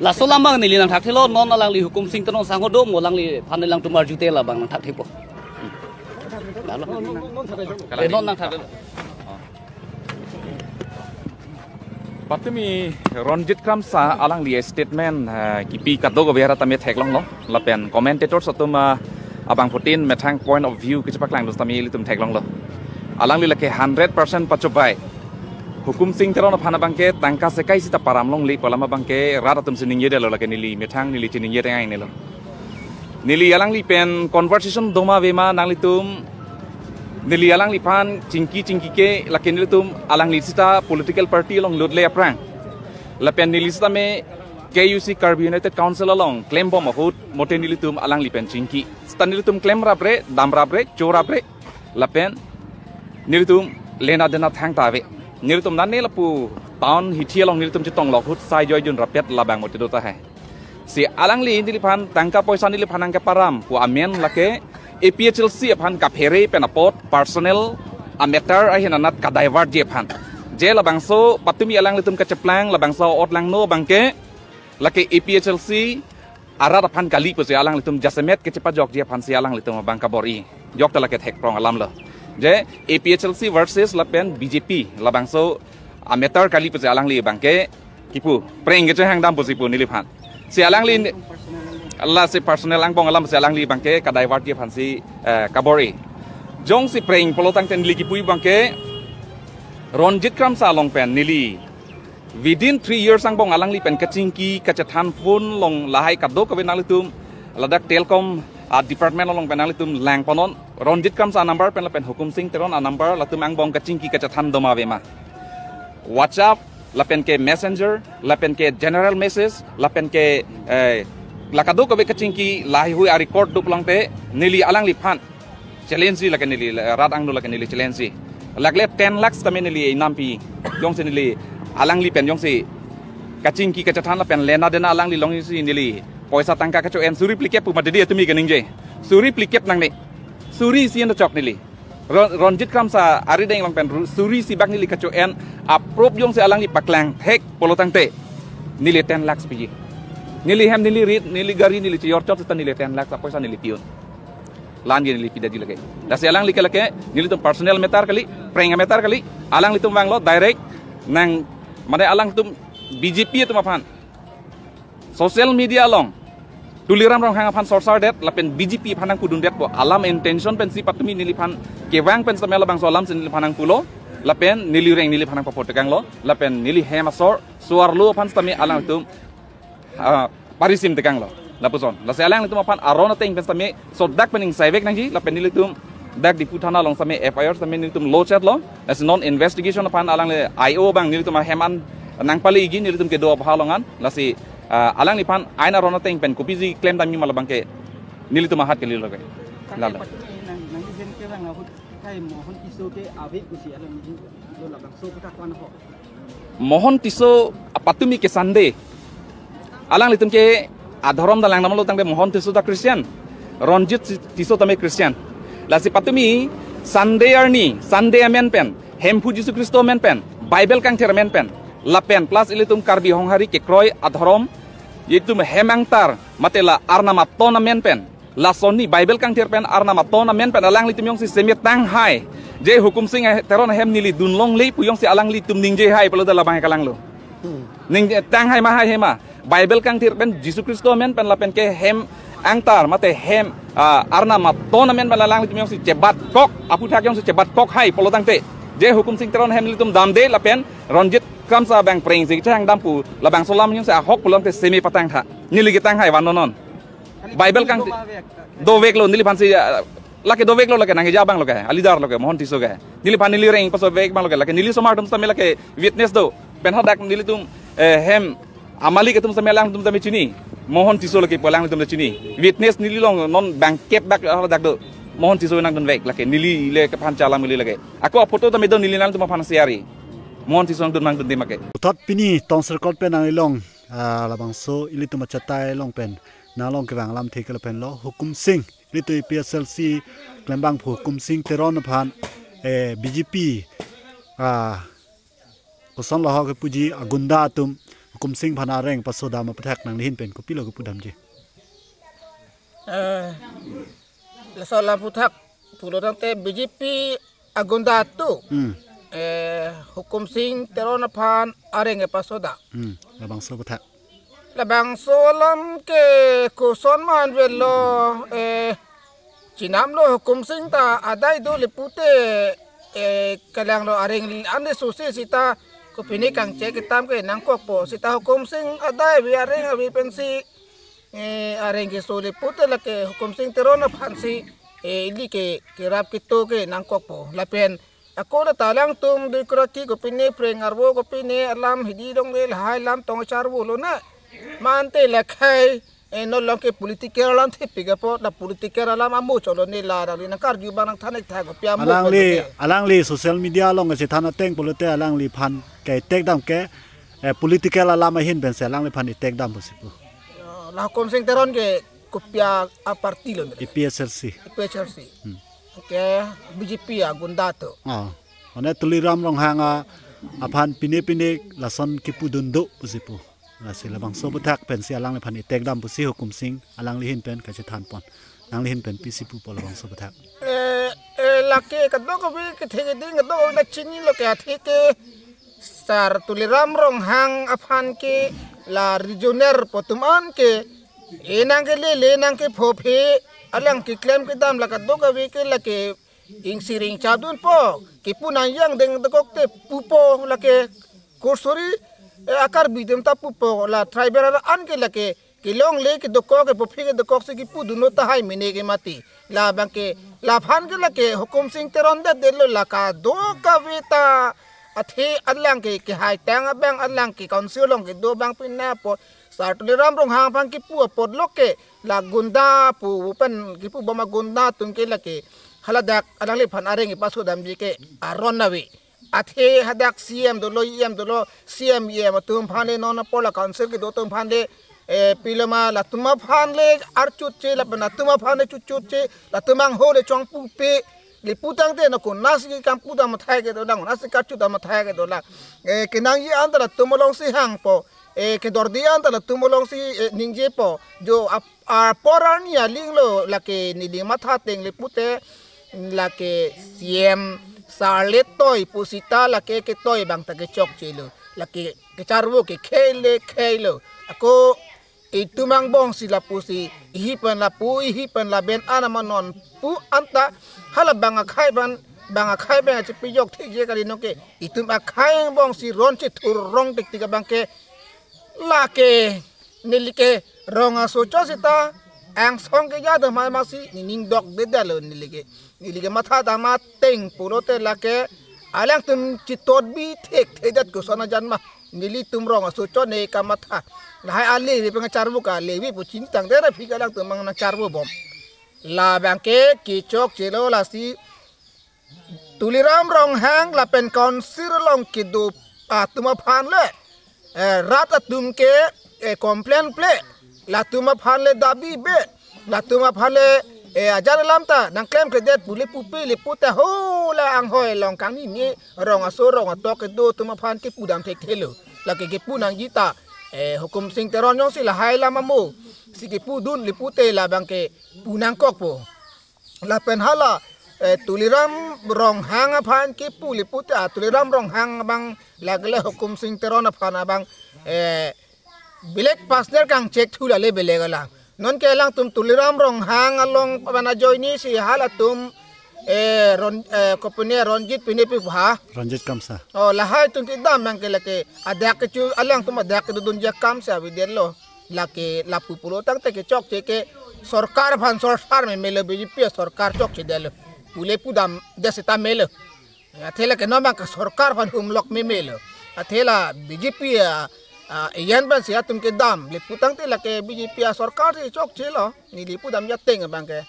la solam bang ni lang thak thelo non alang li hukum sing tanong sang hodom molang li phan lang tumar jute la bang thak thipo non nang thak Patimi Ronjit Kramsa alang li statement kipi kaddo go bera tame thek long lo lapen commentator satuma abang putin methang point of view kichpak lang dos tami litum thek long lo alang li lake 100% pachobai hukum sing teron phana bangke tangka sekai sita paramlong li polama bangke raratum siningye de lo lake nili methang nili tiningye de ngai nelo nili alang li pen conversation doma vema nang litum nili alang li pan cingki ke lake nilitum alang li sita political party long lodle aprang lapen nili sita me KUC Karbi United Council along claim bom ahut moten nilitum alang li pen cingki stan nilitum claim rabre dam rabre chorabre lapen nilitum lena dena thang tawe nilitum nan ne lapu town hitia long nilitum chitong lok hut sai joy jun rapet labang motido ta hai si alang li nilipan tangka poisa nilipanang ke param pu amen lake APHLC aphan ka phere penapot personnel ameter ahinanat ka divert je aphan je labangso patumi alang litum ka cheplang labangso otlang no bangke lake APHLC arat aphan kali pu se alang litum jasemet ke cepat jok je aphan si alang litum bangka bori jok ta lake thek prong alam lo je APHLC versus lapen BJP labangso ameter kali pu se alang li bangke kipu preng ge hang dam pu sipu niliphan si alang li Allah si personel ang bong alam si alang li bangke ka divert je phansi kabori jong si preng polotang ten li kipui bangke Ronjit Kramsa long pen nili within 3 years ang bong alang li pen kachingki kachathan phone long lahai kaddo ka benalitum ladak telkom department long benalitum lang panon Ronjit Kramsa number pen lapen hukum sing teron a number latum ang bong kachingki kachathan doma vema WhatsApp lapen ke messenger lapen ke general message lapen ke lakado ko be kachingki lahi hui a record dup lang te nili alang li phan challenge lake nili rat ang no lake nili challenge lagle 10 lakhs tame nili nampi yong se nili alang li pen yong se kachingki kachathan la pen lena dena alang li long si nili poisa tangka kacho en suri plikep pu madedi atumi ganing je suri plikep nang ne suri sian chok nili Ronjit Kramsa ari deng long pen suri si bak nili kacho en approve yong se alang li paklang hek polotang te nili 10 lakhs pi nili hem nili rit nili gari nili cior chot tan nili 10 lakhs poisa nili pion lan ge nili pida dilage dasi alang li kelake nili tum personal metar kali preng metar kali alang li tum banglo direct nang mane alang tum BJP tum aphan social media long tuliram rong hang aphan sorsar det lapen BJP phanang kudun det po alam intention pen si patumi nili phan kewang pen samela bang solam sin nili phanang pulo lapen nili reng nili phanang papotekang lo lapen nili hemasor suarlo phan tami alang tum parisim tekang lo lapuson la selang litum apan arona teng pen tami so dak pening saivek nangji lapen nili tum dak di putana long same FIR same nili tum low chat lo as non investigation apan alang le IO bang nili tum heman nang pali igi nili tum ke do bhalongan la si alang li pan aina rona teng pen kopiji claim tami mal bangke nili tum hat ke lilo ke la la mohon tiso apatumi ke sande alang litum ke adhorom dalang namalo tangbe mohon tiso da Christian Ronjit tiso tame Christian la si patumi Sunday arni Sunday amen pen hempu Jesu Kristo men pen Bible kang ter men pen la pen plus ilitum Karbi honghari ke kroy adhorom yitum hemangtar matela arnama tona men pen la sonni Bible kang ter pen arnama tona men pen alang litum yong si semit tang hai je hukum sing teron hem nili dunlong le puyong si alang litum ningje hai pelo da labang kalang lo ning tang hai ma hai hema Bible kang tir pen Jesu Kristo men pen lapen ke hem angtar mate hem arna matona men balalang litum yong si cebat kok apu thak yong si cebat kok hai polo tang te je hukum sing teron hem litum dam de lapen Ronjit Kramsa bang preng sing chang dampu labang solam yong sa hok pulong te semi patang tha nili ki tang hai wan non Bible kang do vek lo nili pan si lake do vek lo lake nang jabang lo ke alidar lo ke mohon tiso ke nili pan nili reng paso vek bang lo ke lake nili somar tum samela ke witness do pen hadak nili tum hem amali ke tum samelang tum tami chini mohon tiso lake polang tum chini witness nili long non bang kep bak dak do mohon tiso nang dun vek lake nili le ke pan chala mili lake aku photo tami do nili nang tum pan siari mohon tiso dun nang dun de make utat pini tong circle pen ang ilong labang so ili tum chatai long pen na long ke bang lam thik le pen lo hukum sing ili tu PSLC klembang hukum sing teron phan BJP ko son lo ha ke puji agunda tum คุมซิงพนาเร่งปัสโซดามาประทักนังหินเป็นกุปิโลกุปุดำจีละสลัมพุทักผู้เราตั้งแต่ BJP อากุนดาตุhukum sing terona pan areng e pasoda la bang soประทักla bang solam ke kuson man velo cinam lo hukum sing ta adai do le pute kalang lo areng ande susi sita ko pini kang cek kitam ke nang kok po sita hukum sing adai wi areng wi pensi areng ke so le pute la ke hukum sing terona pan si ili ke kirap kito ke nang kok po la pen ako na talang tum di kuraki ko pini prengarwo ko pini alam hidi dong le hai lam tong charwo lo na mante la khai no long ke politiker alam the piga po la politiker alam amu cholo ni la ra ni kar ju banang thanek tha ko pya mu alang li social media long ke thana teng polote alang li phan ke tek dam ke politiker alam hin ben se alang li phan tek dam posibu la kom sing teron ke ko pya a parti lo ni PSLC ke BJP agunda to ane tuliram rong hanga aphan pine lason kipudundo pusipu la sila bang so butak pen si alang le phan itek dam pusi hukum sing alang li hin pen ka che than pon nang li hin pen pisipu pol bang so butak la ke kaddo ko bi ke thege ding kaddo na chini lo ke athi ke sar tuliram rong hang aphan ke la regioner potuman ke enang ke le nang ke phophe alang ki claim ke dam la kaddo ka wi ke la ke ing siring chadun po ki punang yang deng dekok te pupo la ke kursori akar bidem ta pupo la tribal an ke la ke long le ke dokok ke phophe ke dokok se ki puduno ta hai mine ke mati la bang ke la phan ke la ke hukum sing teron da de lo la ka do ka wi ta athe alang ke hai tang bang alang ke council long ke do bang pinna po sartule ram rong hang phang ki pu pod loke la gunda pu pen ki pu bama gunda tum ke la ke haladak adale phan areng i pasu dam ji ke aron nawi athe hadak CM do lo CM tum phane non pola council ke do tum phane pilama la tuma phanle archut che la bana tuma phane chuchut che la tumang ho le chong pu pe le putang te no ko nas ki kam pu da ma thai ke do dang nas ka chu da ma thai ke do la ke nang yi andra tumolong si hang po ke dordian ta la tumolong si ningje po jo a porania linglo la ke ni li ma tha teng le pute la ke CM sarlet toy pusita la ke toy bang ta ke chok chelo la ke charwo ke khelo ako itumang bong sila pusi hipan la ben anama non pu anta hala banga khai ban che piyok thi je kali no ke itum a khai bong si ron che thur rong tik tik bang ke la ke nilike ronga socho sita ang song ke ya de ma si ning dok de dalo nilike matha da ma teng purote la ke alang tum chitot bi thek thedat ko sona janma nili tum ronga socho ne ka matha la hai ali bi pang charbu ka lewi pu chin tang de ra phi ka lang tum mang na charbu bom la bang ke ki chok chelo la si tuliram rong hang la pen kon sir long ki du atuma phan le rat atum ke complain ple la tuma phan le dabi be la tuma phan le ajar lam ta nang claim ke det puli pupi le puta ho la ang hoi long kang ni rong aso rong to ke do tuma phan ke pudam thek thelo la ke punang jita hukum sing teron yong si la hai la mamu si ke pudun le pute la bang ke punang kok po la pen hala tuliram rong hang phan ke puli puta tuliram rong hang bang lagle hukum sing teron phan bang bilek partner kang check thula le belegala non ke lang tum tuliram rong hang along pana joini si hala tum ron kopune ronjit pine pi bha ranjit kamsa la hai tum ti dam mang ke la ke adak ke chu alang tum adak ke dun ja kamsa videlo la ke la pupulo tang te ke chok che ke sarkar phan sarkar me mele BJP sarkar chok che delo pule pudam desita mele athela ke no mang ka sarkar phan humlok me mele athela BJP yan ban sia tum ke dam le putang te la ke BJP sarkar se chok che lo ni li pudam ya teng bang ke